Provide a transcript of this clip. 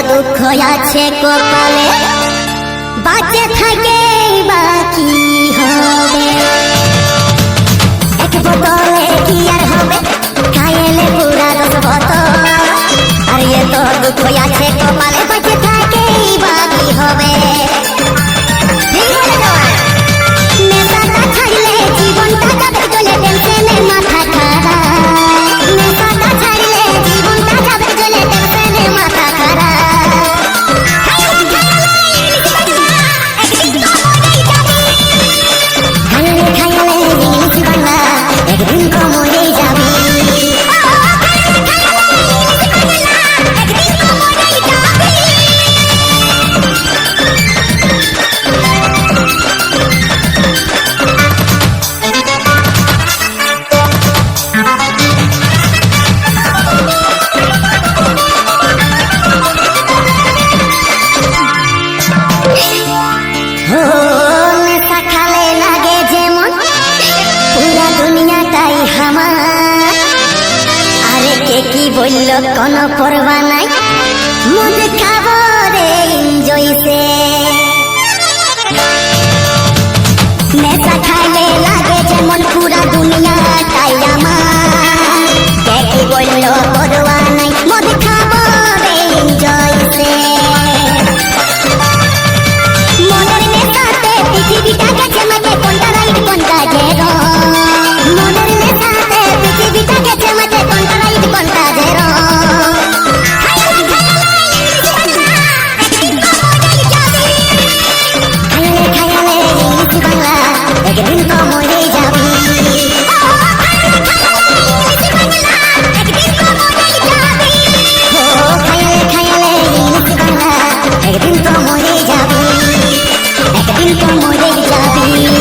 দুঃখ আছে কপালে বাঁচে থাকে বাকি হবে এক বোতলে কি আর হবে খাইলে পুরা 10 বোতল আর এত দুঃখ আছে কপালে বাঁচে থাকে বাকি হবে নেশাটা ছাড়লে জীবনটা যাবে চলে টেনশনে মাথা খারাপ নেশাটা ছাড়লে জীবনটা যাবে চলে টেনশনে মাথা খারাপ একদিন তো মরে যাবি বলল কোনো পরবা নাই মদ খাবো রে এনজয়সে নেশা খাইলে লাগে যেমন পুরা দুনিয়াটাই আমার কি বলল পরবা নাই মদ খাবো রে এনজয়সে মনের নেশাতে পৃথিবীটা গেছে মাঝে কোনটা রাইট কোনটা জেরো মনের নেশাতে পৃথিবীটা গেছে মাঝে কোনটা রাইট কোনটা জেরো একদিন তো মরে যাবি খায়ালে ইংলিশ বাংলা একদিন তো মরে যাবি একদিন তো মরে যাবি